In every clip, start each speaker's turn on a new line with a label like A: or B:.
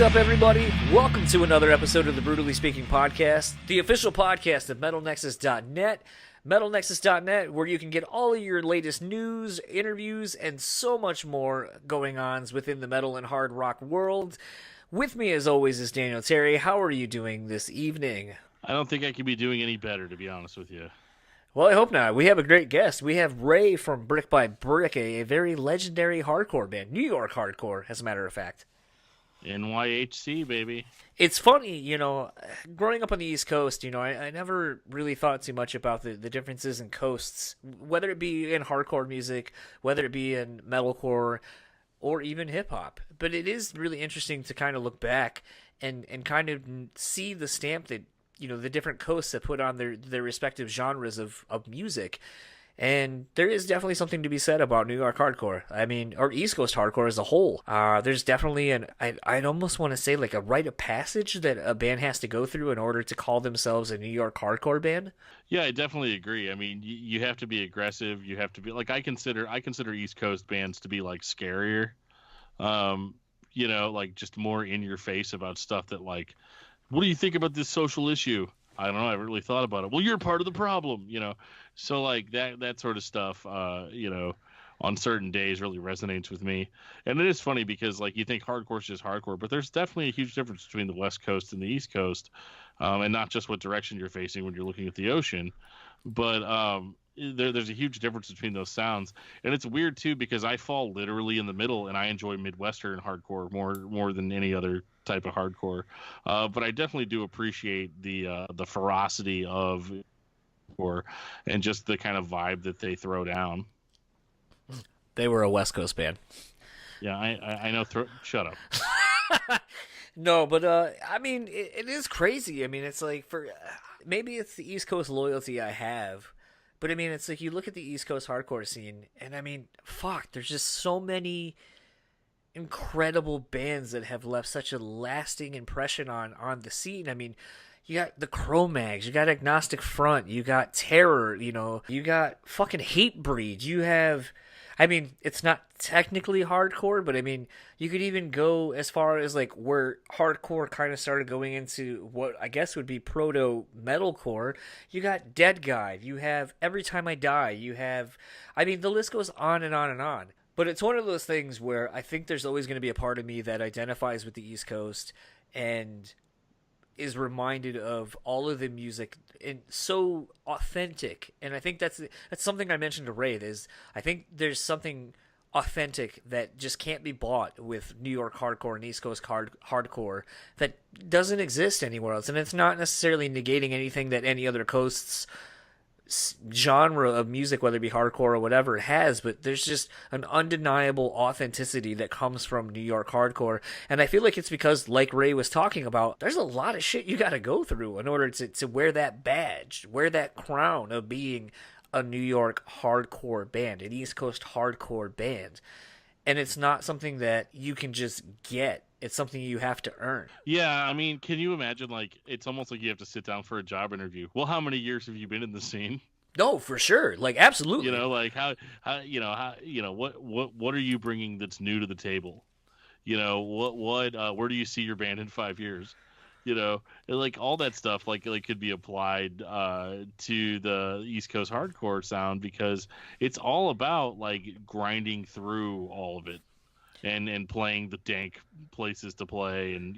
A: up, everybody? Welcome to another episode of the BREWtally Speaking Podcast, the official podcast of MetalNexus.net. MetalNexus.net, where you can get all of your latest news, interviews, and so much more going on within the metal and hard rock world. With me, as always, is Daniel Terry. How are you doing this evening?
B: I don't think I could be doing any better, to be honest with you.
A: Well, I hope not. We have a great guest. We have Ray from Brick by Brick, a very legendary hardcore band. New York hardcore, as a matter of fact.
B: NYHC, baby.
A: It's funny, growing up on the East Coast, I never really thought too much about the differences in coasts, whether it be in hardcore music, whether it be in metalcore, or even hip-hop. But it is really interesting to kind of look back and kind of see the stamp that, the different coasts have put on their respective genres of music. And there is definitely something to be said about New York hardcore. I mean, or East Coast hardcore as a whole. There's definitely I'd almost want to say like a rite of passage that a band has to go through in order to call themselves a New York hardcore band.
B: Yeah, I definitely agree. I mean, you have to be aggressive. You have to be like, I consider East Coast bands to be like scarier. Like just more in your face about stuff that like, what do you think about this social issue? I don't know. I haven't really thought about it. Well, you're part of the problem, So like that sort of stuff, on certain days really resonates with me. And it is funny because like you think hardcore is just hardcore, but there's definitely a huge difference between the West Coast and the East Coast, and not just what direction you're facing when you're looking at the ocean, but there's a huge difference between those sounds. And it's weird too because I fall literally in the middle and I enjoy Midwestern hardcore more than any other type of hardcore, but I definitely do appreciate the ferocity of and just the kind of vibe that they throw down.
A: They were a West Coast band.
B: Yeah, I know. Shut up.
A: No, but I mean, it is crazy. I mean, it's like maybe it's the East Coast loyalty I have, but I mean, it's like you look at the East Coast hardcore scene, and I mean, fuck, there's just so many incredible bands that have left such a lasting impression on the scene. I mean, you got the Cro-Mags, you got Agnostic Front, you got Terror, you got fucking Hatebreed, you have, I mean, it's not technically hardcore, but I mean, you could even go as far as like where hardcore kind of started going into what I guess would be proto-metalcore. You got Dead Guide, you have Every Time I Die, you have, I mean, the list goes on and on and on. But it's one of those things where I think there's always going to be a part of me that identifies with the East Coast and is reminded of all of the music and so authentic. And I think that's something I mentioned to Ray, is I think there's something authentic that just can't be bought with New York hardcore and East Coast hardcore that doesn't exist anywhere else. And it's not necessarily negating anything that any other coast's genre of music, whether it be hardcore or whatever, it has, but there's just an undeniable authenticity that comes from New York hardcore. And I feel like it's because, like Ray was talking about, there's a lot of shit you got to go through in order to wear that badge, wear that crown of being a New York hardcore band, an East Coast hardcore band. And it's not something that you can just get. It's something you have to earn.
B: Yeah, I mean, can you imagine, like, it's almost like you have to sit down for a job interview. Well, how many years have you been in the scene?
A: No, for sure. Like, absolutely.
B: Like what are you bringing that's new to the table? Where do you see your band in 5 years? Like all that stuff, like could be applied to the East Coast hardcore sound, because it's all about like grinding through all of it. And playing the dank places to play, and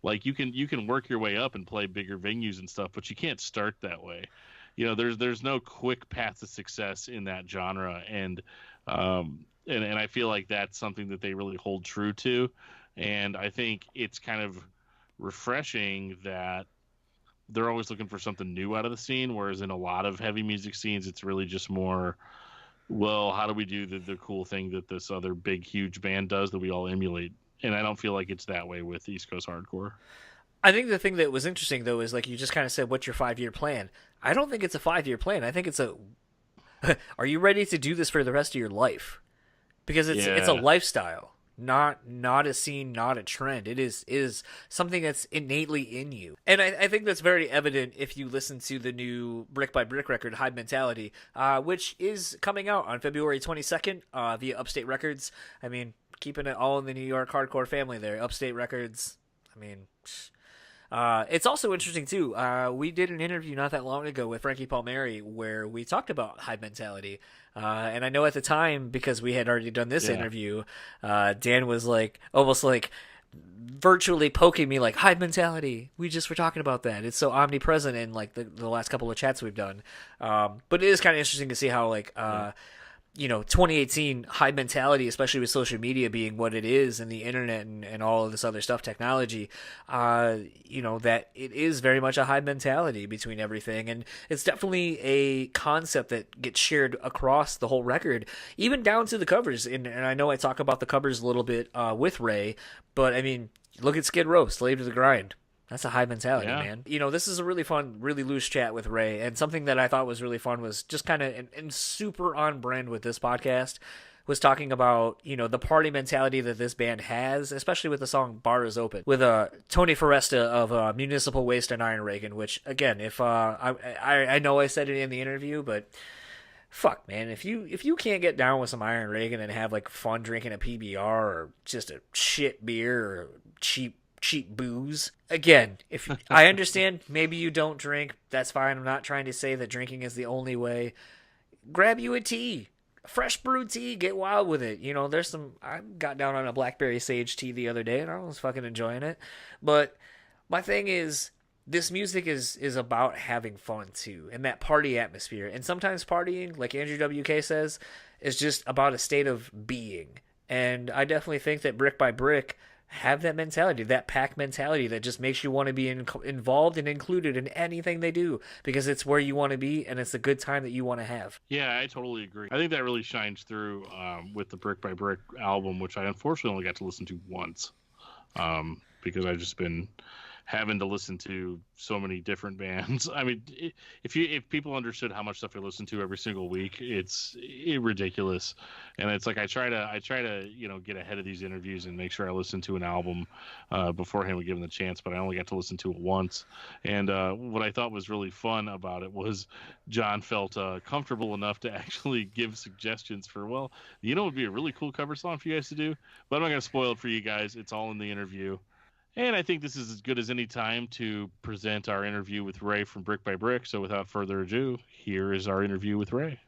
B: like you can work your way up and play bigger venues and stuff, but you can't start that way. There's no quick path to success in that genre, and I feel like that's something that they really hold true to, and I think it's kind of refreshing that they're always looking for something new out of the scene, whereas in a lot of heavy music scenes, it's really just more, well, how do we do the cool thing that this other big, huge band does that we all emulate? And I don't feel like it's that way with East Coast hardcore.
A: I think the thing that was interesting, though, is like you just kind of said, what's your 5-year plan? I don't think it's a 5-year plan. I think it's are you ready to do this for the rest of your life? Because it's a lifestyle. Not a scene, not a trend. It is something that's innately in you. And I think that's very evident if you listen to the new Brick by Brick record, Hive Mentality, which is coming out on February 22nd via Upstate Records. I mean, keeping it all in the New York hardcore family there. Upstate Records, I mean, it's also interesting too. We did an interview not that long ago with Frankie Palmieri where we talked about Hive Mentality. And I know at the time, because we had already done this interview, Dan was like, almost like virtually poking me like, Hive Mentality, we just were talking about that. It's so omnipresent in like the last couple of chats we've done. But it is kind of interesting to see how like, 2018 Hive Mentality, especially with social media being what it is and the internet and all of this other stuff, technology, that it is very much a Hive Mentality between everything. And it's definitely a concept that gets shared across the whole record, even down to the covers. And I know I talk about the covers a little bit with Ray, but I mean, look at Skid Row, Slave to the Grind. That's a Hive Mentality, man. This is a really fun, really loose chat with Ray, and something that I thought was really fun was just kind of, and super on brand with this podcast, was talking about, the party mentality that this band has, especially with the song Bar Is Open, with Tony Foresta of Municipal Waste and Iron Reagan, which, again, if I know I said it in the interview, but fuck, man, if you can't get down with some Iron Reagan and have, like, fun drinking a PBR or just a shit beer or cheap booze. Again, if I understand, maybe you don't drink, that's fine. I'm not trying to say that drinking is the only way. Grab you a tea, fresh brewed tea, get wild with it. There's I got down on a blackberry sage tea the other day and I was fucking enjoying it. But my thing is, this music is about having fun too, and that party atmosphere. And sometimes partying, like Andrew WK says, is just about a state of being. And I definitely think that Brick by Brick have that mentality, that pack mentality that just makes you want to be involved and included in anything they do, because it's where you want to be and it's a good time that you want to have.
B: Yeah, I totally agree. I think that really shines through with the Brick by Brick album, which I unfortunately only got to listen to once because I've just been having to listen to so many different bands. I mean, if people understood how much stuff I listen to every single week, it's ridiculous. And it's like I try to get ahead of these interviews and make sure I listen to an album beforehand we give them the chance. But I only got to listen to it once. And what I thought was really fun about it was John felt comfortable enough to actually give suggestions for, it would be a really cool cover song for you guys to do. But I'm not going to spoil it for you guys. It's all in the interview. And I think this is as good as any time to present our interview with Ray from Brick by Brick. So without further ado, here is our interview with Ray.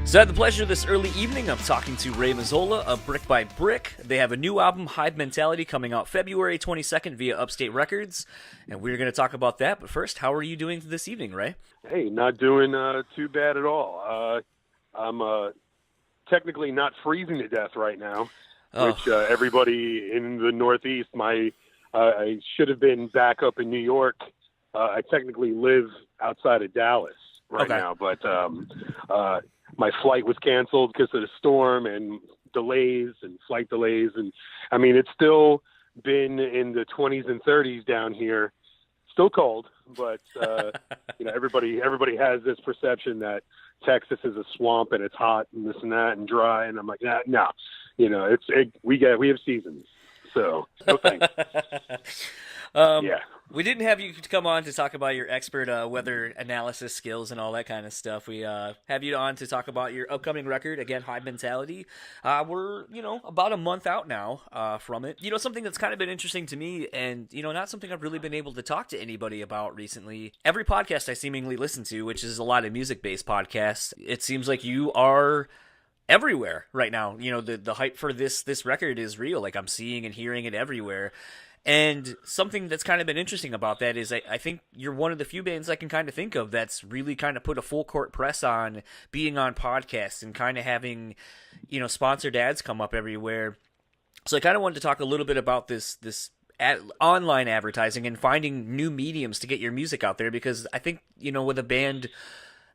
A: So I had the pleasure this early evening of talking to Ray Mazzola of Brick by Brick. They have a new album, Hive Mentality, coming out February 22nd via Upstate Records, and we're going to talk about that. But first, how are you doing this evening, Ray?
C: Hey, not doing too bad at all. I'm technically not freezing to death right now, which everybody in the Northeast, I should have been back up in New York. I technically live outside of Dallas right now, but my flight was canceled because of the storm and delays and flight delays. And I mean, it's still been in the 20s and 30s down here, still cold, but everybody has this perception that Texas is a swamp and it's hot and this and that and dry. And I'm like, no, we have seasons. So no thanks.
A: We didn't have you to come on to talk about your expert weather analysis skills and all that kind of stuff. We have you on to talk about your upcoming record, again, Hive Mentality. We're, about a month out now from it. Something that's kind of been interesting to me and, not something I've really been able to talk to anybody about recently. Every podcast I seemingly listen to, which is a lot of music-based podcasts, it seems like you are everywhere right now. The hype for this record is real. Like, I'm seeing and hearing it everywhere. And something that's kind of been interesting about that is I think you're one of the few bands I can kind of think of that's really kind of put a full court press on being on podcasts and kind of having, sponsored ads come up everywhere. So I kind of wanted to talk a little bit about this online advertising and finding new mediums to get your music out there, because I think, with a band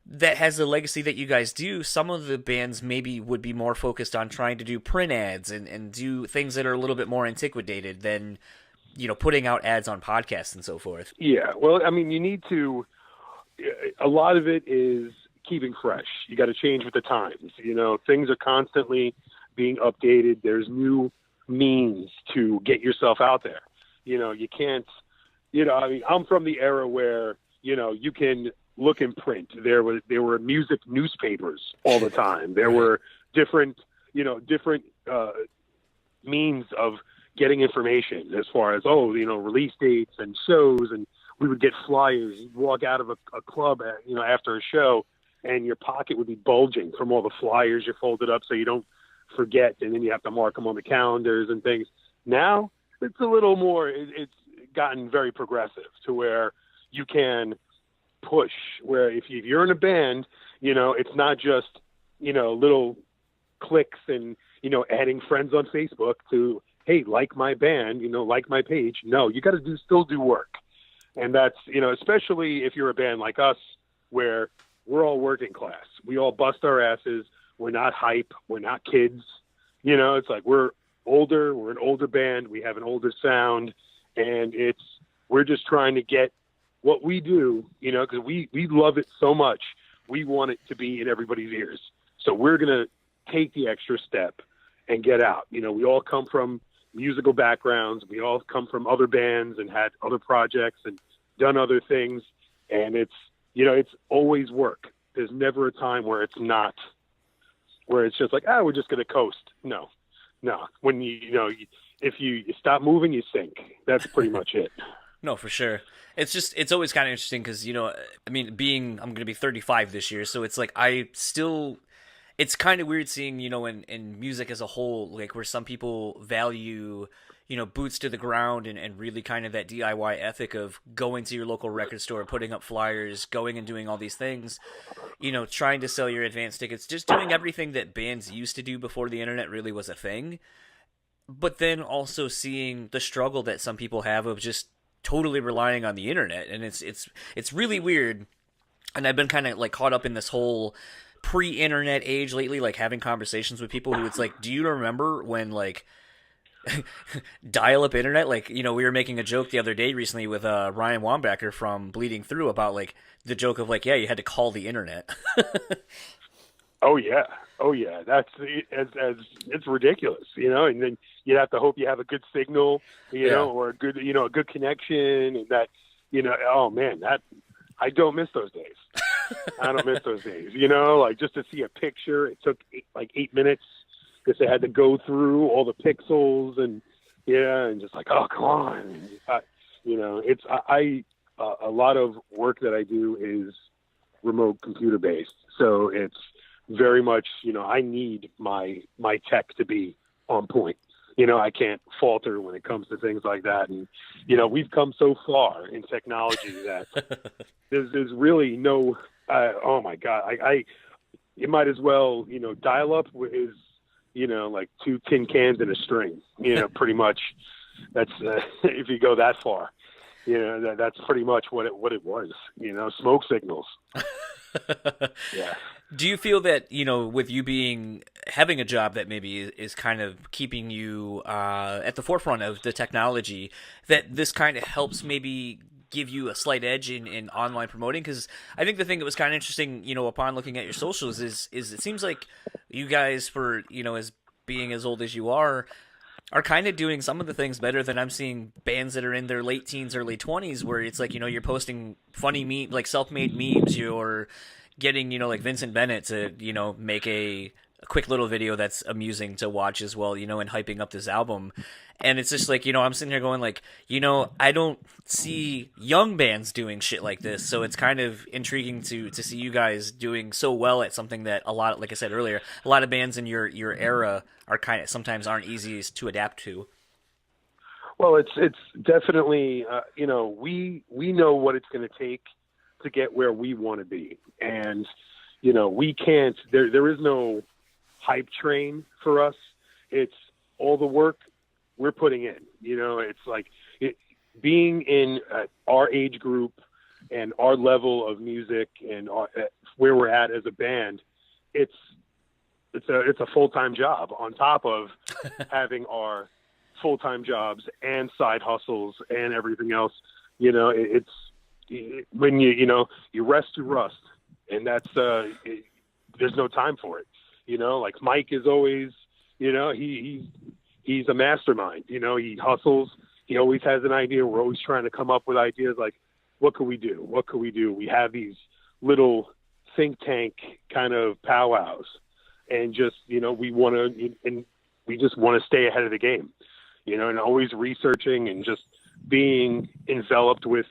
A: that has the legacy that you guys do, some of the bands maybe would be more focused on trying to do print ads and do things that are a little bit more antiquated than putting out ads on podcasts and so forth.
C: Yeah. Well, I mean, you need to, a lot of it is keeping fresh. You got to change with the times. Things are constantly being updated. There's new means to get yourself out there. You can't, I mean, I'm from the era where, you can look in print. There were music newspapers all the time. There were different means of getting information as far as, release dates and shows. And we would get flyers. You'd walk out of a club, after a show, and your pocket would be bulging from all the flyers you folded up so you don't forget. And then you have to mark them on the calendars and things. Now it's a little more, it's gotten very progressive to where you can push, where if you're in a band, it's not just, little clicks and, adding friends on Facebook to, hey, like my band, like my page. No, you got to still do work. And that's, especially if you're a band like us, where we're all working class. We all bust our asses. We're not hype. We're not kids. It's like we're older. We're an older band. We have an older sound. And we're just trying to get what we do, because we love it so much. We want it to be in everybody's ears. So we're going to take the extra step and get out. We all come from musical backgrounds. We all come from other bands and had other projects and done other things. And it's always work. There's never a time where it's not, where it's just like, we're just going to coast. No. When if you stop moving, you sink. That's pretty much it.
A: No, for sure. It's always kind of interesting because, I'm going to be 35 this year. So it's like, it's kind of weird seeing, in music as a whole, like where some people value, boots to the ground and really kind of that DIY ethic of going to your local record store, putting up flyers, going and doing all these things, trying to sell your advance tickets, just doing everything that bands used to do before the internet really was a thing. But then also seeing the struggle that some people have of just totally relying on the internet. And it's really weird. And I've been kind of like caught up in this whole pre-internet age lately, like having conversations with people who it's like, do you remember when like dial-up internet, like, we were making a joke the other day recently with Ryan Wambacher from Bleeding Through about like the joke of like, you had to call the internet.
C: Oh yeah. That's it's ridiculous, and then you have to hope you have a good signal, or a good, a good connection, and that, oh man, that I don't miss those days. I don't miss those days, like just to see a picture, it took 8 minutes because they had to go through all the pixels and just like, oh, come on. It's, a lot of work that I do is remote computer based. So it's very much, I need my tech to be on point. I can't falter when it comes to things like that. And, we've come so far in technology that there's really no, oh my God, you might as well, dial up is, like 2 tin cans and a string, pretty much. That's, if you go that far, that's pretty much what it was, smoke signals. Yeah.
A: Do you feel that, with you having a job that maybe is kind of keeping you at the forefront of the technology, that this kind of helps maybe give you a slight edge in online promoting? Because I think the thing that was kind of interesting, upon looking at your socials is it seems like you guys, for, as being as old as you are kind of doing some of the things better than I'm seeing bands that are in their late teens, early 20s, where it's like, you're posting funny like self-made memes, you're getting, like Vincent Bennett to, make a quick little video that's amusing to watch as well, and hyping up this album. And it's just like, I'm sitting here going like, I don't see young bands doing shit like this. So it's kind of intriguing to see you guys doing so well at something that a lot, like I said earlier, a lot of bands in your era are kind of sometimes aren't easiest to adapt to.
C: Well, it's definitely, we know what it's going to take to get where we want to be. And, we can't, there is no hype train for us. It's all the work we're putting in, it's like being in our age group and our level of music and where we're at as a band. It's a full-time job on top of having our full-time jobs and side hustles and everything else. You know, when you rest, you rust, and that's there's no time for it. You know, like Mike is always, you know, he's a mastermind. You know, he hustles. He always has an idea. We're always trying to come up with ideas like, what could we do? What could we do? We have these little think tank kind of powwows, and just, you know, we just want to stay ahead of the game, you know, and always researching and just being enveloped with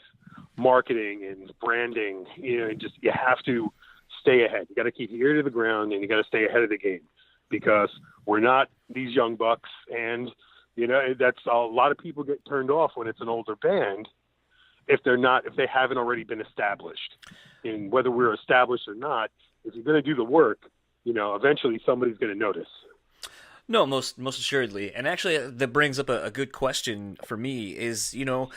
C: marketing and branding. You know, just, you have to stay ahead. You got to keep your ear to the ground, and you got to stay ahead of the game, because we're not these young bucks. And, you know, that's a lot of people get turned off when it's an older band if they haven't already been established. And whether we're established or not, if you're going to do the work, you know, eventually somebody's going to notice.
A: No, most assuredly. And actually, that brings up a good question for me is, you know,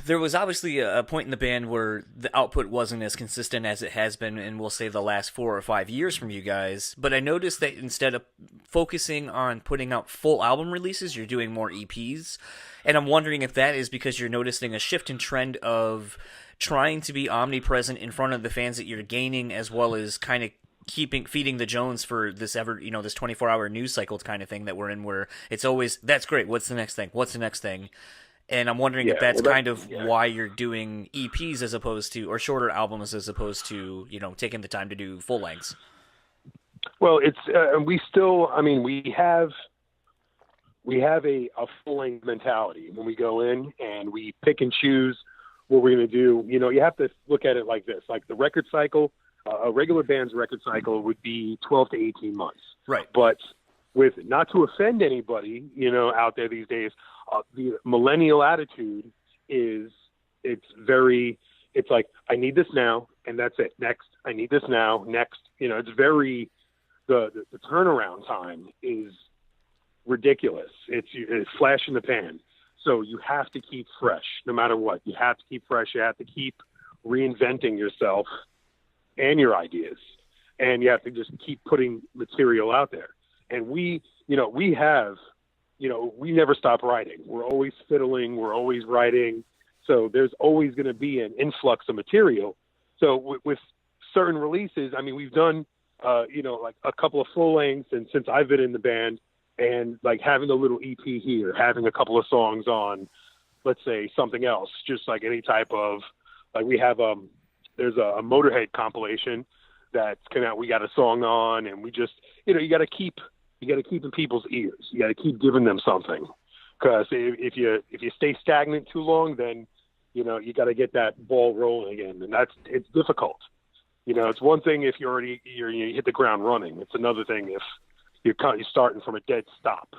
A: there was obviously a point in the band where the output wasn't as consistent as it has been in, we'll say, the last 4 or 5 years from you guys. But I noticed that instead of focusing on putting out full album releases, you're doing more EPs. And I'm wondering if that is because you're noticing a shift in trend of trying to be omnipresent in front of the fans that you're gaining, as well as kind of feeding the Jones for this this 24-hour news cycle kind of thing that we're in, where it's always, that's great, what's the next thing? What's the next thing? And I'm wondering if that's why you're doing EPs as opposed to, or shorter albums as opposed to, you know, taking the time to do full lengths.
C: Well, it's we still, I mean, we have a full length mentality when we go in, and we pick and choose what we're going to do. You know, you have to look at it like this: like the record cycle, a regular band's record cycle would be 12 to 18 months.
A: Right.
C: But with, not to offend anybody, you know, out there these days, the millennial attitude is, it's like, I need this now, and that's it. Next. I need this now. Next. You know, it's very, the turnaround time is ridiculous. It's flash in the pan. So you have to keep fresh no matter what. You have to keep fresh. You have to keep reinventing yourself and your ideas. And you have to just keep putting material out there. And we never stop writing. We're always fiddling. We're always writing. So there's always going to be an influx of material. So with certain releases, I mean, we've done, like a couple of full lengths, and since I've been in the band, and like having a little EP here, having a couple of songs on, let's say, something else, just like any type of, like we have, there's a Motorhead compilation that's come out. We got a song on, and we just, you got to keep in people's ears. You got to keep giving them something, because if you stay stagnant too long, then, you got to get that ball rolling again. And it's difficult. It's one thing if you hit the ground running. It's another thing if you're starting from a dead stop.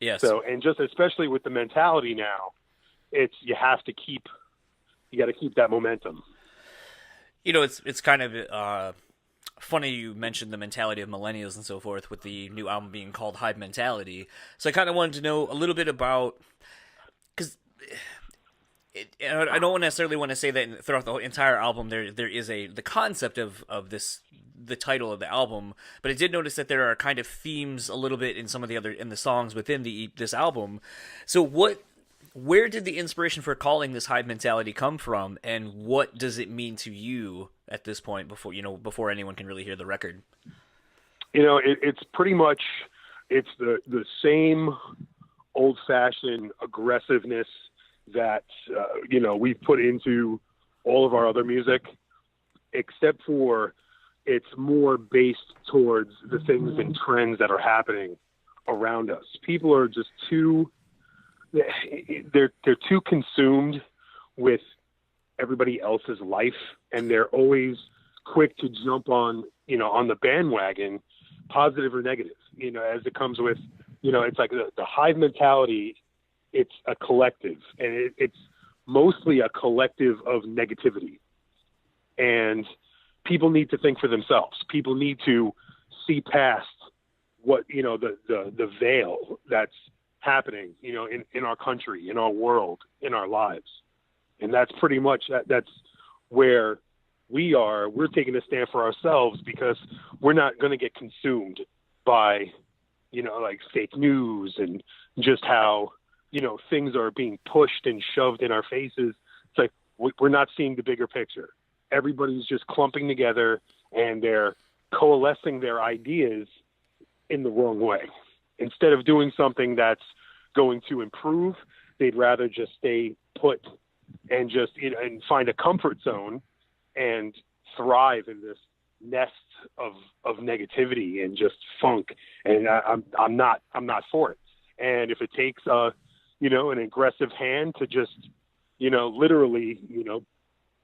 A: Yes.
C: So, and just especially with the mentality now, you got to keep that momentum.
A: It's kind of funny you mentioned the mentality of millennials and so forth, with the new album being called Hive Mentality. So I kind of wanted to know a little bit about, because I don't necessarily want to say that throughout the entire album there is the concept of this, the title of the album, but I did notice that there are kind of themes a little bit in some of the songs within this album. So where did the inspiration for calling this Hive Mentality come from, and what does it mean to you at this point before anyone can really hear the record?
C: It's pretty much, it's the same old-fashioned aggressiveness that we've put into all of our other music, except for it's more based towards the things and trends that are happening around us. People are just they're too consumed with everybody else's life, and they're always quick to jump on the bandwagon, positive or negative, as it comes with, it's like the Hive Mentality. It's a collective, and it's mostly a collective of negativity, and people need to think for themselves. People need to see past what, the veil that's happening, in our country, in our world, in our lives. And that's pretty much, that's where we are. We're taking a stand for ourselves, because we're not going to get consumed by like fake news and just how, things are being pushed and shoved in our faces. It's like, we're not seeing the bigger picture. Everybody's just clumping together and they're coalescing their ideas in the wrong way. Instead of doing something that's going to improve, they'd rather just stay put and just, and find a comfort zone and thrive in this nest of negativity and just funk. And I'm not for it. And if it takes an aggressive hand to just, literally,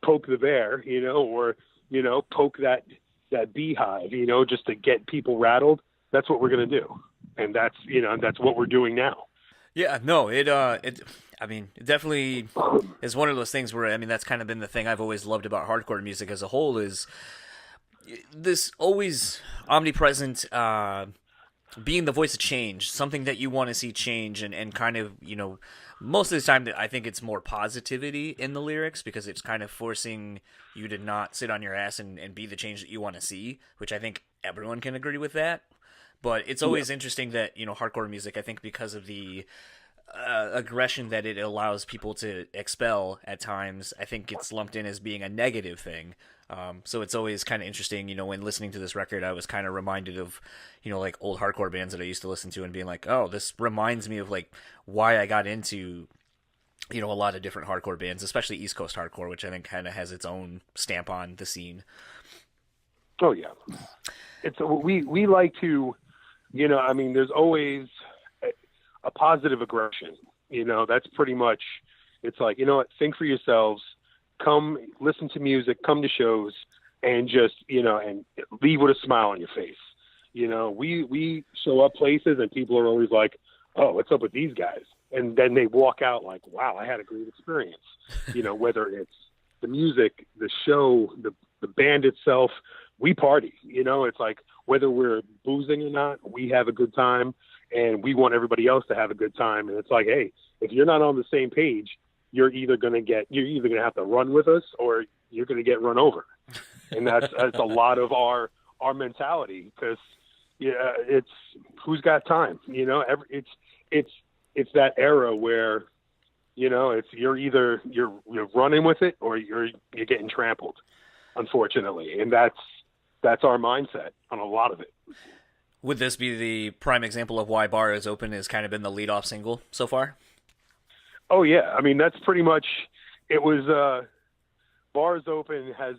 C: poke the bear, or, poke that beehive, just to get people rattled, that's what we're going to do. And that's what we're doing now.
A: Yeah, no, it definitely is one of those things where, that's kind of been the thing I've always loved about hardcore music as a whole, is this always omnipresent, being the voice of change, something that you want to see change, and kind of, most of the time I think it's more positivity in the lyrics, because it's kind of forcing you to not sit on your ass and be the change that you want to see, which I think everyone can agree with that. But it's always interesting that, hardcore music, I think because of the aggression that it allows people to expel at times, I think it's lumped in as being a negative thing. So it's always kind of interesting, when listening to this record, I was kind of reminded of, like old hardcore bands that I used to listen to and being like, oh, this reminds me of like why I got into, a lot of different hardcore bands, especially East Coast hardcore, which I think kind of has its own stamp on the scene.
C: Oh yeah. It's, we like to, there's always a positive aggression, that's pretty much, it's like, think for yourselves, come listen to music, come to shows, and just, and leave with a smile on your face. We show up places and people are always like, oh, what's up with these guys? And then they walk out like, wow, I had a great experience. Whether it's the music, the show, the band itself, we party, it's like, whether we're boozing or not, we have a good time, and we want everybody else to have a good time. And it's like, hey, if you're not on the same page, you're either going to have to run with us or you're going to get run over. And that's a lot of our mentality, because it's who's got time, it's that era where, it's you're running with it or you're getting trampled, unfortunately. And that's our mindset on a lot of it.
A: Would this be the prime example of why Bar Is Open has kind of been the lead-off single so far?
C: Oh yeah, that's pretty much. It was Bars Open has,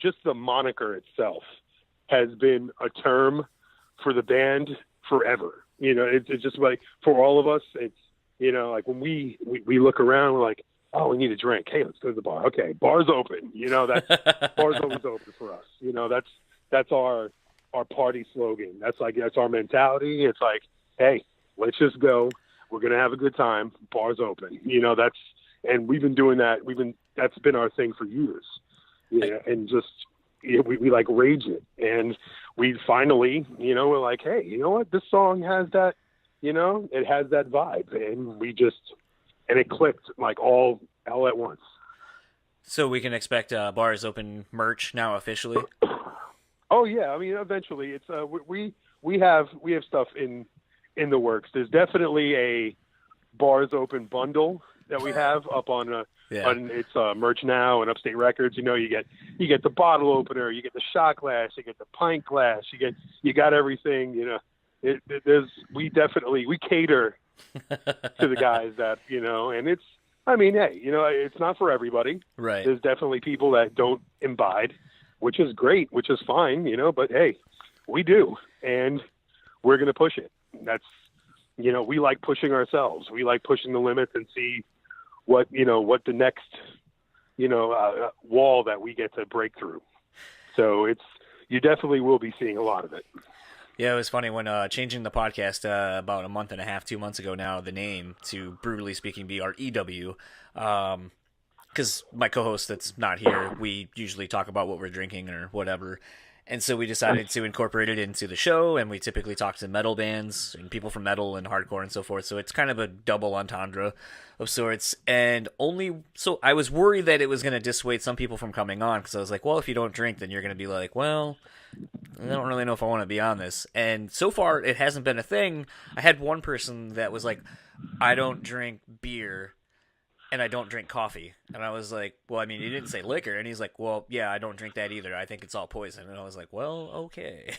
C: just the moniker itself has been a term for the band forever. It's just like, for all of us, it's, like when we look around, we're like, oh, we need a drink. Hey, let's go to the bar. Okay, bar's open. That's bar's always open for us. That's our party slogan. That's our mentality. It's like, hey, let's just go. We're going to have a good time. Bar's open. And we've been doing that. That's been our thing for years. And just, we like rage it. And we finally, we're like, hey, you know what? This song has that, it has that vibe. And it clicked like all at once.
A: So we can expect Bar Is Open merch now officially?
C: Oh yeah. Eventually it's, we have stuff in the works. There's definitely a Bars Open bundle that we have up on it's merch now and Upstate Records. You get the bottle opener, you get the shot glass, you get the pint glass, you got everything. We cater to the guys that and it's, hey, it's not for everybody.
A: Right.
C: There's definitely people that don't imbibe, which is great, which is fine. But hey, we do, and we're gonna push it. That's, we like pushing ourselves. We like pushing the limits and see what the next, wall that we get to break through. So you definitely will be seeing a lot of it.
A: Yeah, it was funny when changing the podcast about a month and a half, 2 months ago now, the name to Brewtally Speaking, BREW, because my co-host that's not here, we usually talk about what we're drinking or whatever. And so we decided to incorporate it into the show, and we typically talk to metal bands and people from metal and hardcore and so forth. So it's kind of a double entendre of sorts. And so I was worried that it was going to dissuade some people from coming on, because I was like, well, if you don't drink, then you're going to be like, well, I don't really know if I want to be on this. And so far, it hasn't been a thing. I had one person that was like, I don't drink beer and I don't drink coffee. And I was like, well, I mean, you didn't say liquor. And he's like, well, yeah, I don't drink that either. I think it's all poison. And I was like, well, okay.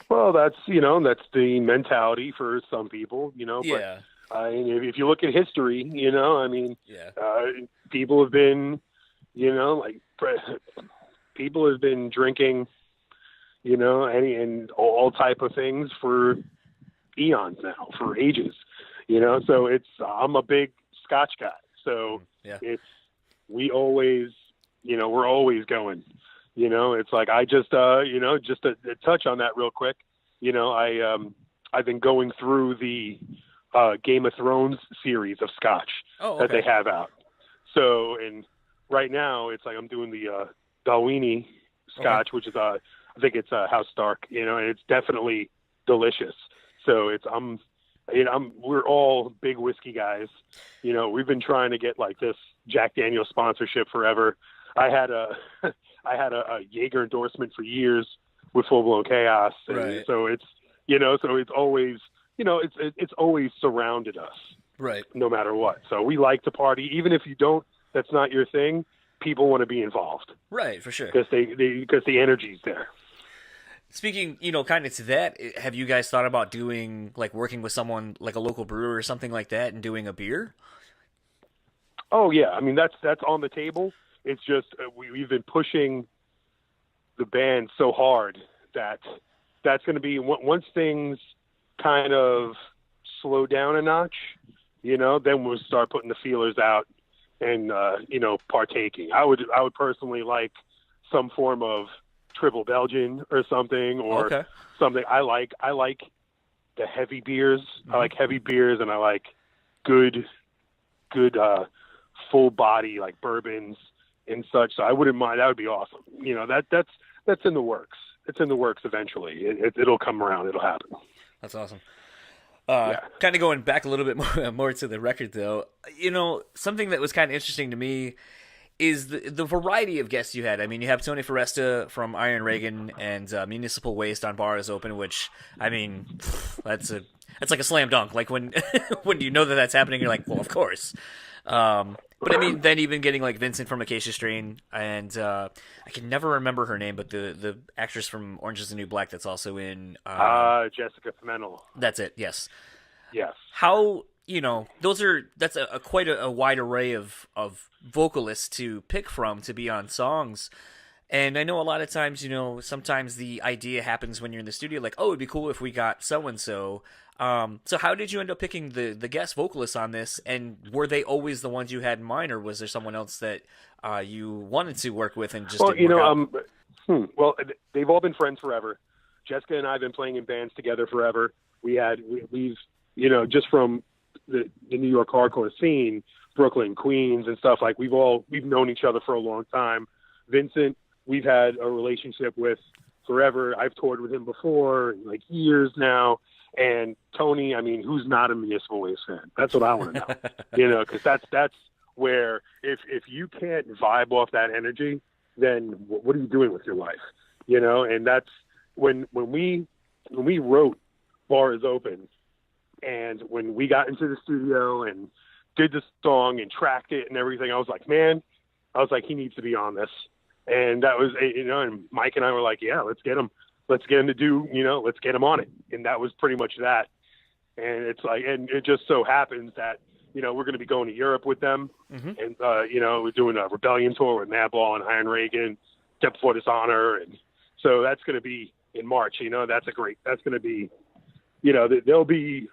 C: Well, that's the mentality for some people, But,
A: Yeah.
C: if you look at history,
A: Yeah.
C: People have been, people have been drinking, and all type of things for eons now, for ages, So I'm a big Scotch guy, so
A: Yeah.
C: we always, we're always going, It's like I just, just to touch on that real quick, I've been going through the Game of Thrones series of Scotch that they have out. So, and right now it's like I'm doing the Balwenie Scotch, which is I think it's House Stark, and it's definitely delicious. So we're all big whiskey guys. We've been trying to get like this Jack Daniel's sponsorship forever. I had a Jaeger endorsement for years with Full Blown Chaos. And
A: Right.
C: so it's, so it's always, it's always surrounded us.
A: Right.
C: No matter what. So we like to party, even if you don't, that's not your thing. People want to be involved.
A: Right, for sure.
C: Because because the energy's there.
A: Speaking, kind of to that, have you guys thought about doing, like, working with someone like a local brewer or something like that and doing a beer?
C: Oh yeah, I mean that's on the table. It's just we've been pushing the band so hard that's going to be once things kind of slow down a notch, then we'll start putting the feelers out and partaking. I would personally like some form of triple Belgian or something, or something. I like the heavy beers. Mm-hmm. I like heavy beers, and I like good full body like bourbons and such. So I wouldn't mind. That would be awesome. That's in the works. It's in the works eventually. It'll come around. It'll happen.
A: That's awesome. Kind of going back a little bit more to the record, though. Something that was kind of interesting to me is the variety of guests you had. I mean, you have Tony Foresta from Iron Reagan and Municipal Waste on Bar is Open, which, I mean, that's like a slam dunk. Like when when you know that's happening, you're like, well, of course. But I mean, then even getting like Vincent from Acacia Strain, and I can never remember her name, but the actress from Orange Is the New Black that's also in
C: Jessica Pimentel.
A: That's it. Yes.
C: Yes.
A: How that's a quite a wide array of vocalists to pick from to be on songs. And I know a lot of times, sometimes the idea happens when you're in the studio, like, oh, it'd be cool if we got so-and-so. So how did you end up picking the guest vocalists on this? And were they always the ones you had in mind, or was there someone else that you wanted to work with and just didn't work out?
C: Well, they've all been friends forever. Jessica and I have been playing in bands together forever. We've just from the New York hardcore scene, Brooklyn, Queens, and stuff, like we've known each other for a long time. Vincent, we've had a relationship with forever. I've toured with him before, like years now. And Tony, I mean, who's not a Municipal Waste fan? That's what I want to know. Because that's where if you can't vibe off that energy, then what are you doing with your life? And that's when we wrote Bar is Open, and when we got into the studio and did the song and tracked it and everything, I was like, he needs to be on this. And that was, and Mike and I were like, yeah, let's get him to do, let's get him on it. And that was pretty much that. And it's like, and it just so happens that, we're going to be going to Europe with them. Mm-hmm. And, we're doing a Rebellion tour with Madball and Iron Reagan, Step Before Dishonor. And so that's going to be in March, that's going to be, there'll be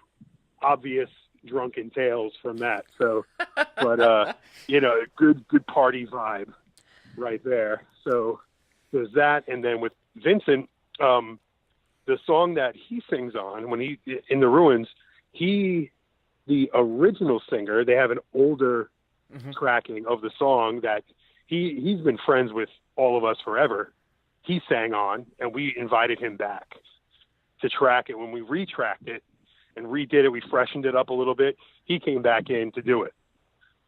C: obvious drunken tales from that. So, but, good party vibe right there. So there's that. And then with Vincent, the song that he sings on when he in the Ruins, the original singer, they have an older tracking of the song that he's been friends with all of us forever. he sang on, and we invited him back to track it. When we retracked it and redid it, we freshened it up a little bit. He came back in to do it.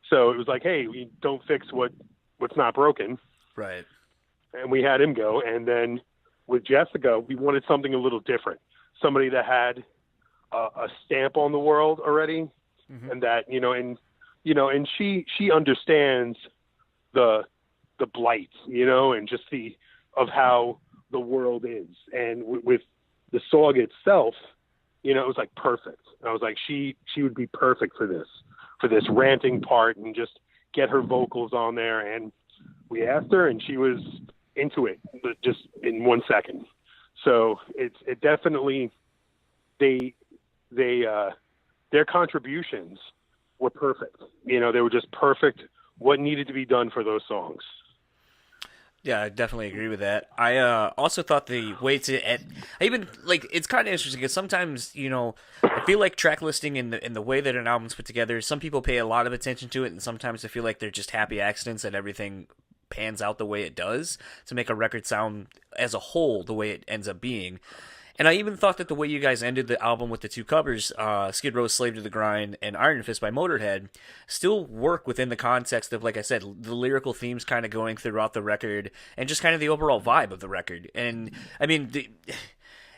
C: So it was like, hey, we don't fix what's not broken.
A: Right.
C: And we had him go. And then with Jessica, we wanted something a little different. Somebody that had a stamp on the world already. Mm-hmm. And that, and she understands the blight, and just of how the world is. And with the song itself, it was like perfect. I was like, she would be perfect for this ranting part, and just get her vocals on there. And we asked her, and she was into it just in 1 second. So it definitely, their contributions were perfect. They were just perfect. What needed to be done for those songs.
A: Yeah, I definitely agree with that. I also thought the way to it's kind of interesting because sometimes, I feel like track listing in the way that an album's put together, some people pay a lot of attention to it, and sometimes I feel like they're just happy accidents that everything pans out the way it does to make a record sound as a whole the way it ends up being. And I even thought that the way you guys ended the album with the two covers, Skid Row's Slave to the Grind and Iron Fist by Motorhead, still work within the context of, like I said, the lyrical themes kind of going throughout the record and just kind of the overall vibe of the record. And, I mean,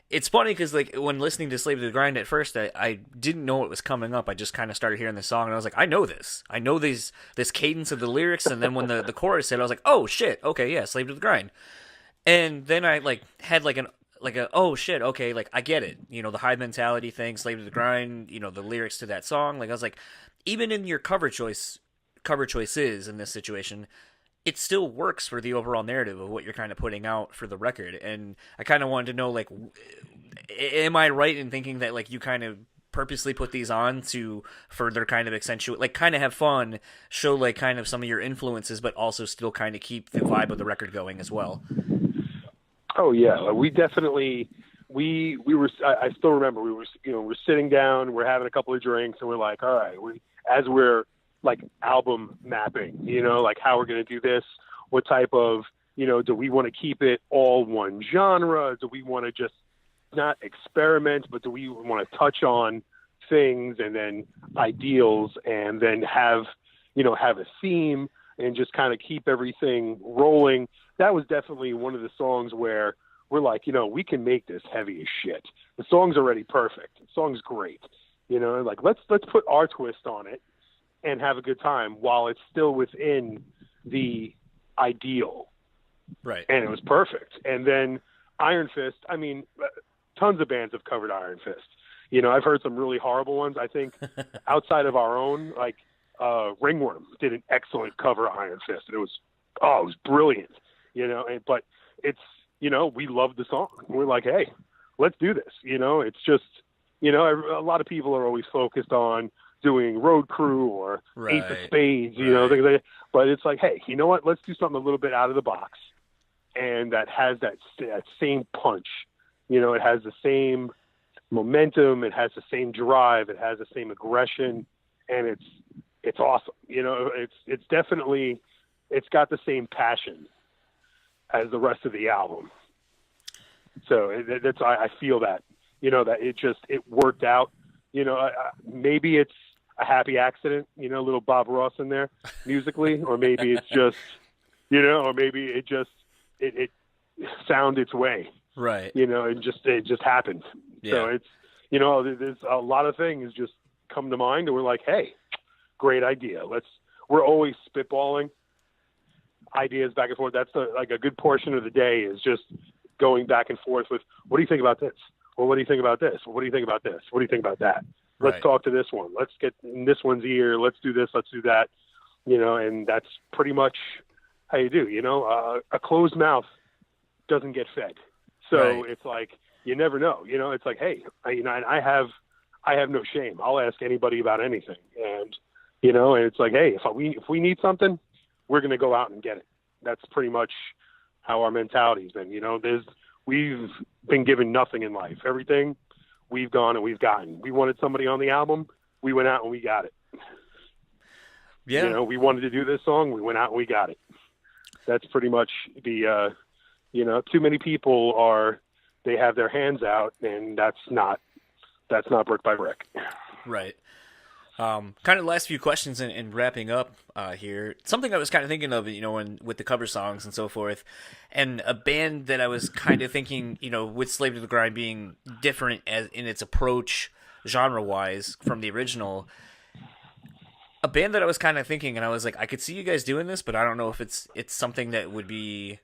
A: it's funny because, like, when listening to Slave to the Grind at first, I didn't know it was coming up. I just kind of started hearing the song, and I was like, I know this. I know this cadence of the lyrics, and then when the chorus hit, I was like, oh, shit, okay, yeah, Slave to the Grind. And then I, had, oh shit, okay, I get it. The Hive Mentality thing, Slave to the Grind, the lyrics to that song. I was like, even in your cover choices in this situation, it still works for the overall narrative of what you're kind of putting out for the record. And I kind of wanted to know, am I right in thinking that, you kind of purposely put these on to further kind of accentuate, kind of have fun, show, kind of some of your influences, but also still kind of keep the vibe of the record going as well?
C: Oh yeah, we definitely we were. I still remember we were we're sitting down, we're having a couple of drinks, and we're like, all right, as we're album mapping, how we're gonna do this, what type of do we want to keep it all one genre? Do we want to just not experiment, but do we want to touch on things and then ideals, and then have a theme and just kind of keep everything rolling? That was definitely one of the songs where we're like, we can make this heavy as shit. The song's already perfect. The song's great. Let's put our twist on it and have a good time while it's still within the ideal.
A: Right.
C: And it was perfect. And then Iron Fist, I mean, tons of bands have covered Iron Fist. I've heard some really horrible ones. I think outside of our own, Ringworm did an excellent cover of Iron Fist. And it was brilliant. But it's, we love the song. We're like, hey, let's do this. It's just, a lot of people are always focused on doing Road Crew or Ace of Spades, things like that. But it's like, hey, you know what? Let's do something a little bit out of the box. And that has that same punch. It has the same momentum. It has the same drive. It has the same aggression. And it's awesome. It's definitely, it's got the same passion as the rest of the album. So I feel that, that it worked out, maybe it's a happy accident, a little Bob Ross in there musically, or maybe it's just, or maybe it found its way,
A: right.
C: It just happened. Yeah. So it's, there's a lot of things just come to mind, and we're like, hey, great idea. We're always spitballing ideas back and forth. That's a good portion of the day is just going back and forth with, what do you think about this? Well, what do you think about this? Well, what do you think about this? What do you think about that? Let's talk to this one. Let's get in this one's ear. Let's do this. Let's do that. And that's pretty much how you do, a closed mouth doesn't get fed. So It's like, you never know, it's like, hey, I have no shame. I'll ask anybody about anything. And, and it's like, hey, if we need something, we're going to go out and get it. That's pretty much how our mentality's been. We've been given nothing in life. Everything we've gone and we've gotten. We wanted somebody on the album. We went out and we got it. Yeah. We wanted to do this song. We went out and we got it. That's pretty much the Too many people they have their hands out, and that's not brick by brick.
A: Right. Kind of last few questions and wrapping up here. Something I was kind of thinking of, with the cover songs and so forth, and a band that I was kind of thinking, with Slave to the Grind being different in its approach genre-wise from the original. A band that I was kind of thinking, and I was like, I could see you guys doing this, but I don't know if it's something that would be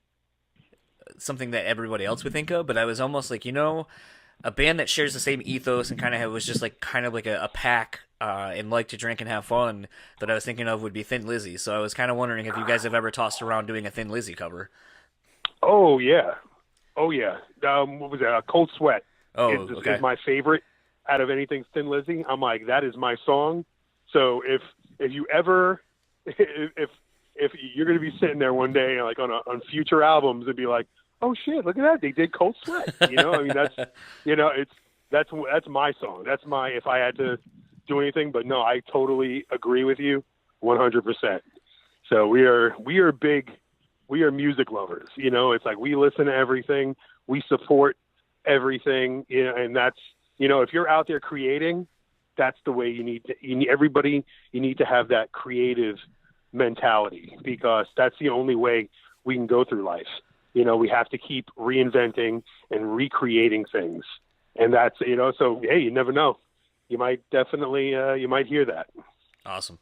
A: something that everybody else would think of. But I was almost like, a band that shares the same ethos and was just like kind of like a pack and like to drink and have fun that I was thinking of would be Thin Lizzy. So I was kind of wondering if you guys have ever tossed around doing a Thin Lizzy cover.
C: Oh yeah. What was that? Cold Sweat.
A: Okay.
C: Is my favorite out of anything Thin Lizzy. I'm like, that is my song. So if you ever if you're going to be sitting there one day like on future albums and be like, oh shit, look at that, they did Cold Sweat. That's my song. That's my, if I had to do anything. But no, I totally agree with you 100%. So we are music lovers. It's like we listen to everything, we support everything, and that's, if you're out there creating, that's the way you need to have that creative mentality, because that's the only way we can go through life. We have to keep reinventing and recreating things. And that's, so, hey, you never know. You might definitely, you might hear that.
A: Awesome.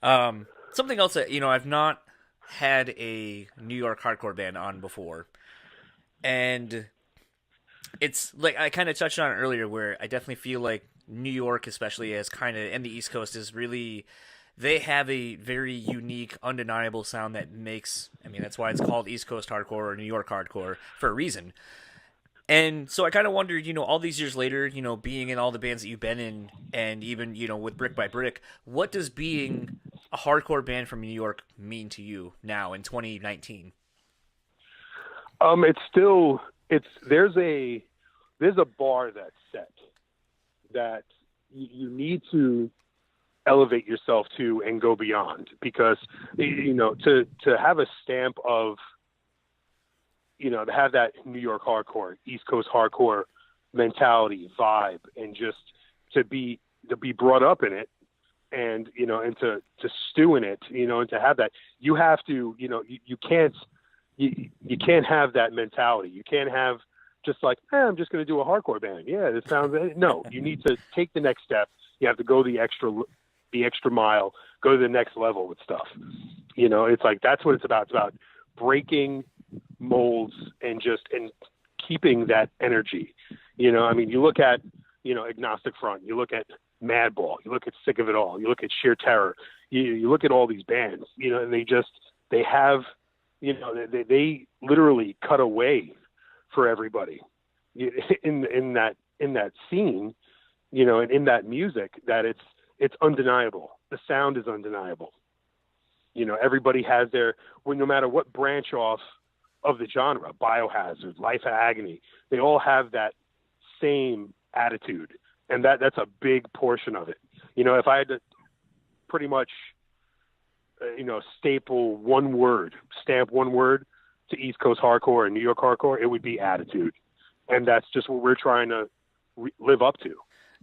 A: Something else that, I've not had a New York hardcore band on before. And it's like, I kind of touched on it earlier, where I definitely feel like New York, especially as and the East Coast, is really, they have a very unique, undeniable sound that makes, that's why it's called East Coast hardcore or New York hardcore for a reason. And so I kind of wondered, all these years later, being in all the bands that you've been in, and even, with Brick by Brick, what does being a hardcore band from New York mean to you now in 2019?
C: There's a bar that's set that you need to elevate yourself to and go beyond, because to have a stamp of to have that New York hardcore, East Coast hardcore mentality, vibe, and just to be brought up in it, and and to stew in it, and to have that, you have to, you can't have that mentality. You can't have just like, hey, I'm just going to do a hardcore band. Yeah, it sounds, no, you need to take the next step. You have to go the extra mile, go to the next level with stuff. It's like, that's what it's about. It's about breaking molds and keeping that energy. You look at, Agnostic Front, you look at Madball, you look at Sick of It All, you look at Sheer Terror, you look at all these bands, and they have, they literally cut away for everybody in that scene, and in that music, that it's undeniable. The sound is undeniable. Everybody has no matter what branch off of the genre, Biohazard, Life of Agony, they all have that same attitude. And that's a big portion of it. If I had to pretty much, stamp one word to East Coast hardcore and New York hardcore, it would be attitude. And that's just what we're trying to live up to.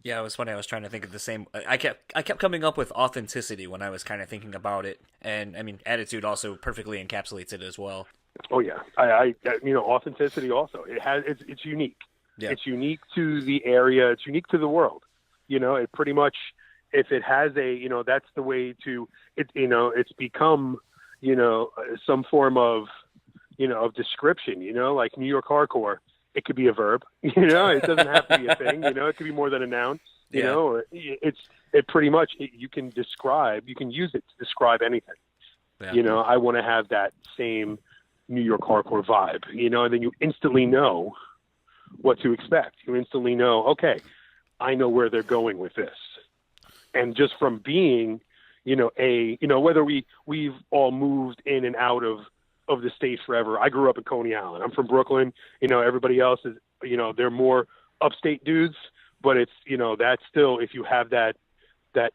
A: Yeah, it was funny. I was trying to think of the same. I kept coming up with authenticity when I was kind of thinking about it, and attitude also perfectly encapsulates it as well.
C: Oh yeah, I authenticity also. It's unique. Yeah. It's unique to the area. It's unique to the world. It pretty much, if it has that's the way to it. It's become some form of of description. Like New York hardcore. It could be a verb, it doesn't have to be a thing, it could be more than a noun, or it pretty much, you can use it to describe anything. Yeah. I want to have that same New York hardcore vibe, and then you instantly know what to expect. You instantly know, okay, I know where they're going with this. And just from being, whether we've all moved in and out of the state forever. I grew up in Coney Island. I'm from Brooklyn. Everybody else is, they're more upstate dudes, but it's, that's still, if you have that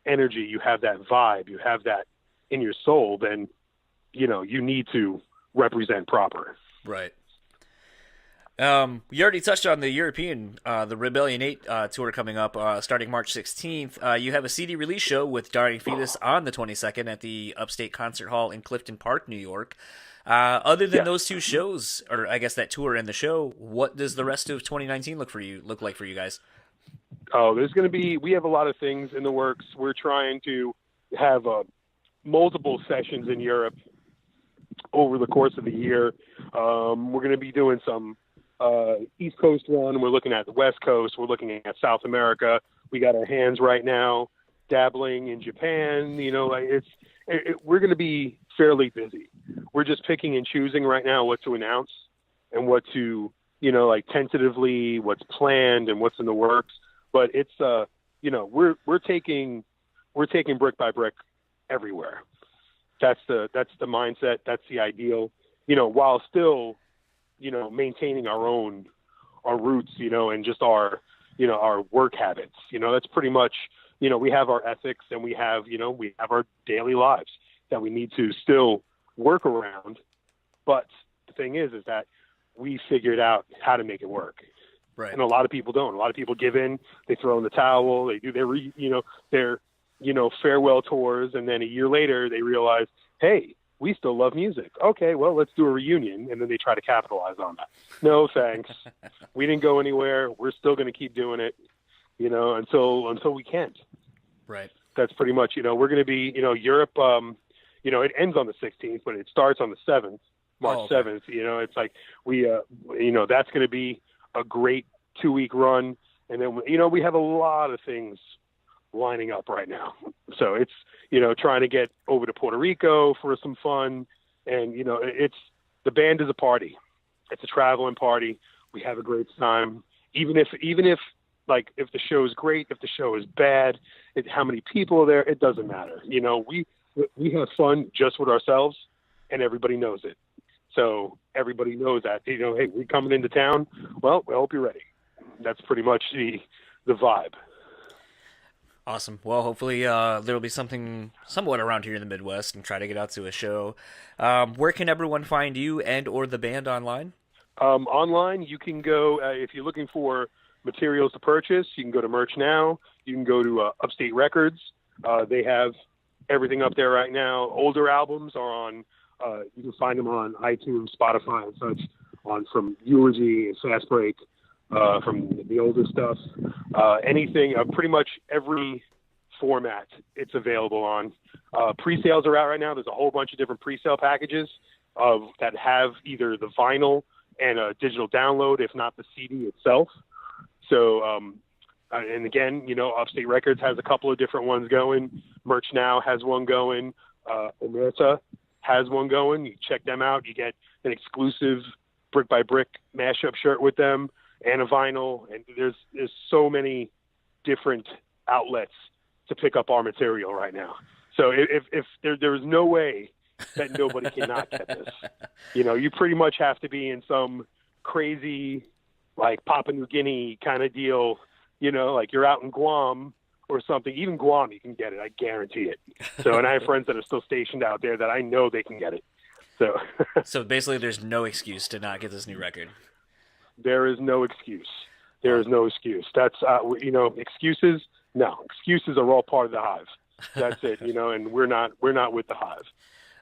C: energy, you have that vibe, you have that in your soul, then, you need to represent proper.
A: Right. You already touched on the European, the Rebellion 8 tour coming up starting March 16th. You have a CD release show with Dying Fetus on the 22nd at the Upstate Concert Hall in Clifton Park, New York. Other than those two shows, or I guess that tour and the show, what does the rest of 2019 look like for you guys?
C: Oh, we have a lot of things in the works. We're trying to have multiple sessions in Europe over the course of the year. We're going to be doing some East Coast run. We're looking at the West Coast. We're looking at South America. We got our hands right now dabbling in Japan. We're going to be fairly busy. We're just picking and choosing right now what to announce and what to, tentatively what's planned and what's in the works. But it's, we're taking brick by brick everywhere. That's the mindset. That's the ideal, while still, maintaining our roots, and just our work habits. That's pretty much, we have our ethics and we have our daily lives that we need to still work around. But the thing is that we figured out how to make it work.
A: Right.
C: And a lot of people don't. A lot of people give in. They throw in the towel. They do their farewell tours, and then a year later they realize, hey, we still love music. Okay, well, let's do a reunion, and then they try to capitalize on that. No, thanks. We didn't go anywhere. We're still going to keep doing it, until we can't.
A: Right.
C: That's pretty much, we're going to be, Europe. It ends on the 16th, but it starts on the 7th, March 7th. It's like we, that's going to be a great 2-week run. And then, we have a lot of things lining up right now. So it's, trying to get over to Puerto Rico for some fun. And, the band is a party. It's a traveling party. We have a great time. Even if the show is great, if the show is bad, how many people are there, it doesn't matter. We have fun just with ourselves, and everybody knows it. So everybody knows that, hey, we're coming into town. Well, we hope you're ready. That's pretty much the vibe.
A: Awesome. Well, hopefully there'll be something somewhat around here in the Midwest and try to get out to a show. Where can everyone find you and or the band online?
C: Online, you can go, if you're looking for materials to purchase, you can go to Merch Now. You can go to Upstate Records. They have everything up there right now. Older albums are on, you can find them on iTunes, Spotify, and such, from Eulogy and Fast Break. From the older stuff, anything, pretty much every format it's available on. Pre-sales are out right now. There's a whole bunch of different pre-sale packages that have either the vinyl and a digital download, if not the CD itself. So, and again, Upstate Records has a couple of different ones going. Merch Now has one going. Omerta has one going. You check them out. You get an exclusive brick by brick mashup shirt with them, and a vinyl, and there's so many different outlets to pick up our material right now. So if there is no way that nobody cannot get this, you pretty much have to be in some crazy, like Papua New Guinea kind of deal, like you're out in Guam or something. Even Guam, you can get it. I guarantee it. So, and I have friends that are still stationed out there that I know they can get it. So,
A: so basically there's no excuse to not get this new record.
C: There is no excuse. There is no excuse. That's, excuses. No, excuses are all part of the Hive. That's it, and we're not with the Hive.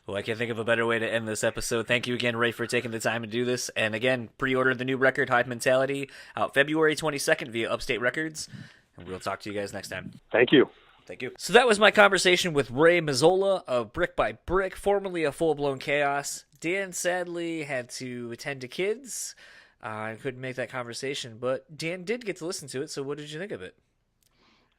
A: Well, I can't think of a better way to end this episode. Thank you again, Ray, for taking the time to do this. And again, pre-order the new record, Hive Mentality, out February 22nd via Upstate Records. And we'll talk to you guys next time.
C: Thank you.
A: Thank you. So that was my conversation with Ray Mazzola of Brick by Brick, formerly of Full Blown Chaos. Dan sadly had to attend to kids. I couldn't make that conversation, but Dan did get to listen to it, so what did you think of it?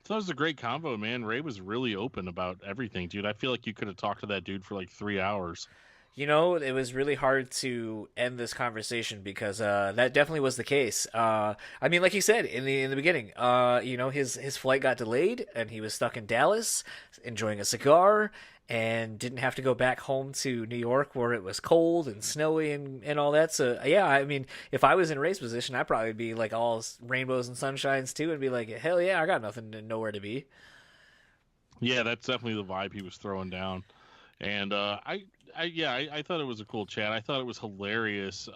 B: So it was a great convo, man. Ray was really open about everything, dude. I feel like you could have talked to that dude for like 3 hours.
A: It was really hard to end this conversation because that definitely was the case. Like he said in the beginning, his flight got delayed and he was stuck in Dallas enjoying a cigar and didn't have to go back home to New York where it was cold and snowy and all that. So, yeah, if I was in Ray's position, I'd probably be like all rainbows and sunshines too and be like, hell yeah, I got nothing and nowhere to be.
B: Yeah, that's definitely the vibe he was throwing down. And I thought it was a cool chat. I thought it was hilarious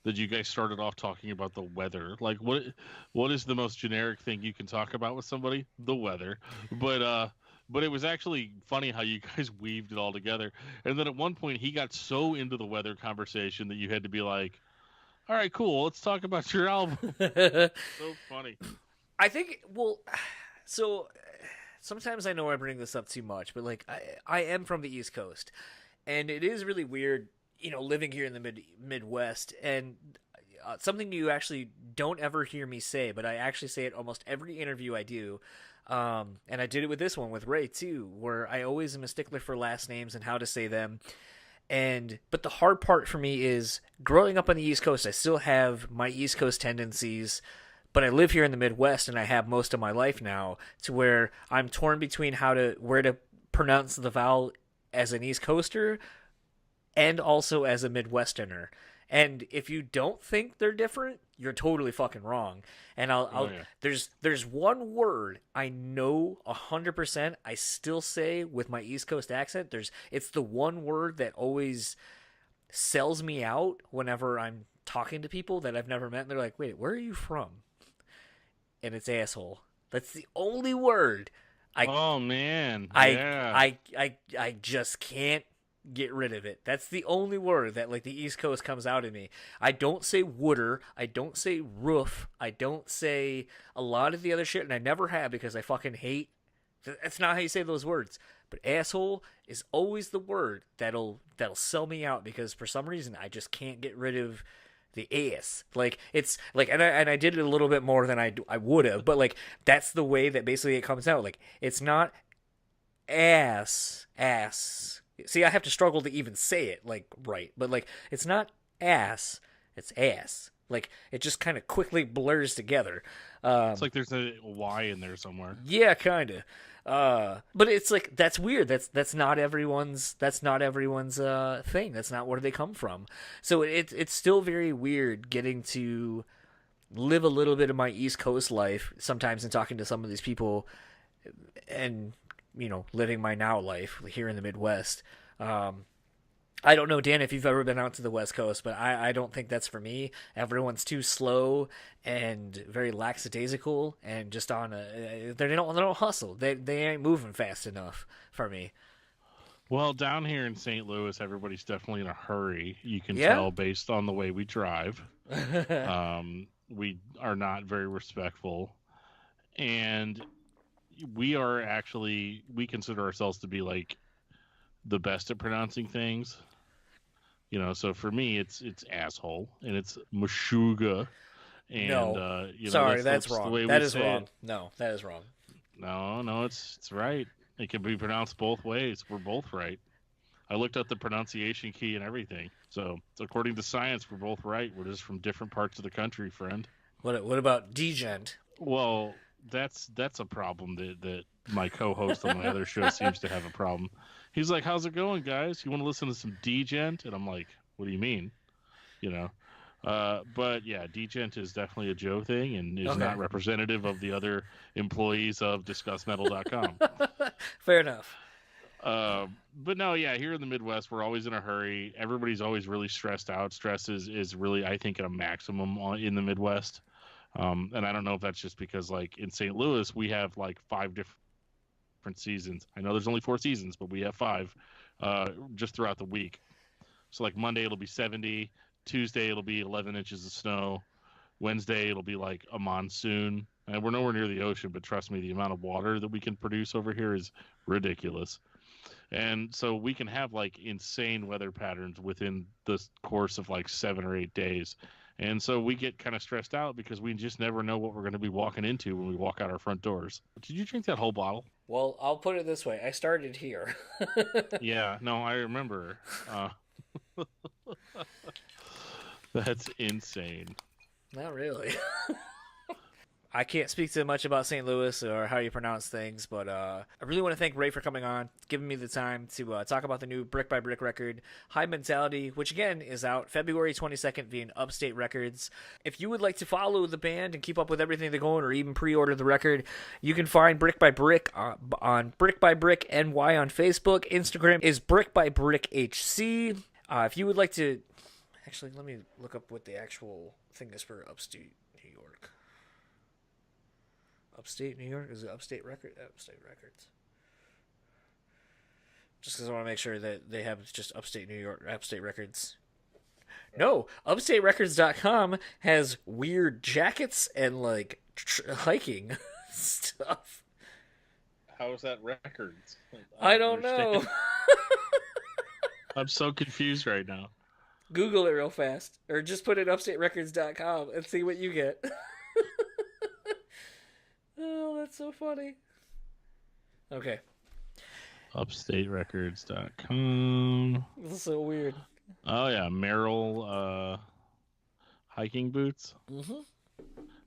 B: that you guys started off talking about the weather. Like, what is the most generic thing you can talk about with somebody? The weather. But it was actually funny how you guys weaved it all together. And then at one point, he got so into the weather conversation that you had to be like, all right, cool, let's talk about your album. So funny.
A: I think, well, so sometimes I know I bring this up too much, but like I am from the East Coast, and it is really weird, living here in the Midwest, and something you actually don't ever hear me say, but I actually say it almost every interview I do. And I did it with this one with Ray too, where I always am a stickler for last names and how to say them. But the hard part for me is growing up on the East Coast, I still have my East Coast tendencies, but I live here in the Midwest, and I have most of my life now, to where I'm torn between where to pronounce the vowel as an East Coaster and also as a Midwesterner. And if you don't think they're different, you're totally fucking wrong. And there's one word I know 100% I still say with my East Coast accent. It's the one word that always sells me out whenever I'm talking to people that I've never met. And they're like, wait, where are you from? And it's asshole. That's the only word. I just can't get rid of it. That's the only word that like the East Coast comes out of me. I don't say wooder. I don't say roof. I don't say a lot of the other shit, and I never have because I fucking hate. That's not how you say those words. But asshole is always the word that'll sell me out, because for some reason I just can't get rid of the ass. Like it's like, and I did it a little bit more than I would have, but like that's the way that basically it comes out. Like it's not ass. See, I have to struggle to even say it like right, but like it's not ass, it's ass. Like it just kind of quickly blurs together.
B: It's like there's a Y in there somewhere.
A: Yeah, kind of. But it's like that's weird. That's not everyone's. That's not everyone's thing. That's not where they come from. So it's still very weird getting to live a little bit of my East Coast life sometimes and talking to some of these people, and living my now life here in the Midwest. I don't know, Dan, if you've ever been out to the West Coast, but I don't think that's for me. Everyone's too slow and very lackadaisical, and just they don't hustle. They ain't moving fast enough for me.
B: Well, down here in St. Louis, everybody's definitely in a hurry. You can tell based on the way we drive. We are not very respectful, and we consider ourselves to be like the best at pronouncing things. So for me, it's asshole, and it's mashuga. And,
A: no, sorry, that's wrong. That is wrong.
B: It.
A: No, that is wrong.
B: No, it's right. It can be pronounced both ways. We're both right. I looked up the pronunciation key and everything. So according to science, we're both right. We're just from different parts of the country, friend.
A: What about degent?
B: Well, that's a problem that my co-host on my other show seems to have a problem. He's like, how's it going, guys? You want to listen to some degent? And I'm like, what do you mean? But yeah, degent is definitely a Joe thing and is not representative of the other employees of discussmetal.com.
A: Fair enough.
B: But no, yeah, here in the Midwest, we're always in a hurry. Everybody's always really stressed out. Stress is really, I think, at a maximum in the Midwest. And I don't know if that's just because, like, in St. Louis, we have, like, 5 different seasons. I know there's only 4 seasons, but we have 5 just throughout the week. So, like, Monday it'll be 70. Tuesday it'll be 11 inches of snow. Wednesday it'll be, like, a monsoon. And we're nowhere near the ocean, but trust me, the amount of water that we can produce over here is ridiculous. And so we can have, like, insane weather patterns within the course of, like, 7 or 8 days. And so we get kind of stressed out because we just never know what we're going to be walking into when we walk out our front doors. Did you drink that whole bottle?
A: Well, I'll put it this way. I started here.
B: Yeah, no, I remember. That's insane.
A: Not really. I can't speak too much about St. Louis or how you pronounce things, but I really want to thank Ray for coming on, giving me the time to talk about the new Brick by Brick record, Hive Mentality, which again is out February 22nd via Upstate Records. If you would like to follow the band and keep up with everything they're going, or even pre-order the record, you can find Brick by Brick on Brick by Brick NY on Facebook. Instagram is Brick by Brick HC. If you would like to Actually, let me look up what the actual thing is for Upstate New York. Upstate New York? Is it Upstate Records? Upstate Records. Just because I want to make sure that they have just Upstate New York, Upstate Records. No, UpstateRecords.com has weird jackets and, like, hiking stuff.
B: How is that records?
A: I don't know.
B: I'm so confused right now.
A: Google it real fast. Or just put in UpstateRecords.com and see what you get. Oh, that's so funny. Okay.
B: UpstateRecords.com.
A: This is so weird.
B: Oh, yeah. Merrill hiking boots.
A: Mm-hmm.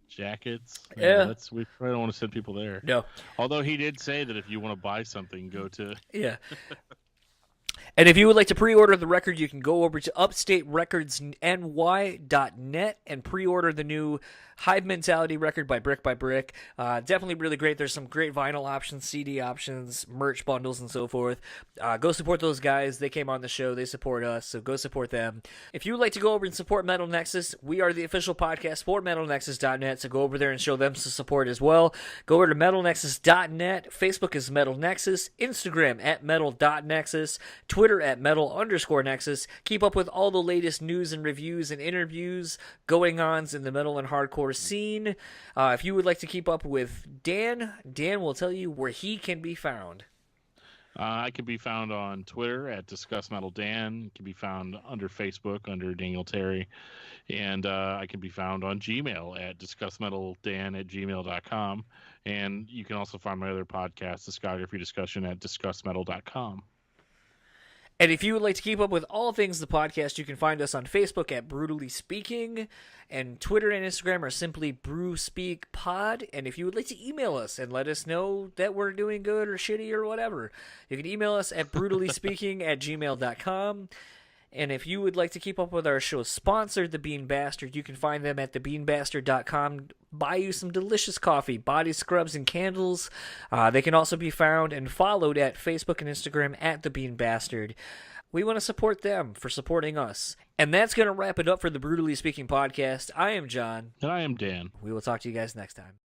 B: Jackets.
A: Yeah.
B: We probably don't want to send people there.
A: No.
B: Although he did say that if you want to buy something, go to...
A: Yeah. And if you would like to pre-order the record, you can go over to upstaterecordsny.net and pre-order the new Hive Mentality record by Brick. Definitely really great. There's some great vinyl options, CD options, merch bundles, and so forth. Go support those guys. They came on the show. They support us, so go support them. If you would like to go over and support Metal Nexus, we are the official podcast for MetalNexus.net, so go over there and show them some support as well. Go over to MetalNexus.net. Facebook is Metal Nexus. Instagram at Metal.Nexus. Twitter at Metal_Nexus. Keep up with all the latest news and reviews and interviews, going-ons in the metal and hardcore scene. If you would like to keep up with Dan will tell you where he can be found.
B: I can be found on Twitter at DiscussMetalDan. Can be found under Facebook under Daniel Terry. And I can be found on Gmail at DiscussMetalDan@gmail.com. And you can also find my other podcast, Discography Discussion, at DiscussMetal.com.
A: And if you would like to keep up with all things the podcast, you can find us on Facebook at Brewtally Speaking, and Twitter and Instagram are simply BrewSpeakPod. And if you would like to email us and let us know that we're doing good or shitty or whatever, you can email us at BrewtallySpeaking@gmail.com. And if you would like to keep up with our show's sponsor, The Bean Bastard, you can find them at thebeanbastard.com. Buy you some delicious coffee, body scrubs, and candles. They can also be found and followed at Facebook and Instagram at The Bean Bastard. We want to support them for supporting us. And that's going to wrap it up for the Brewtally Speaking Podcast. I am John.
B: And I am Dan.
A: We will talk to you guys next time.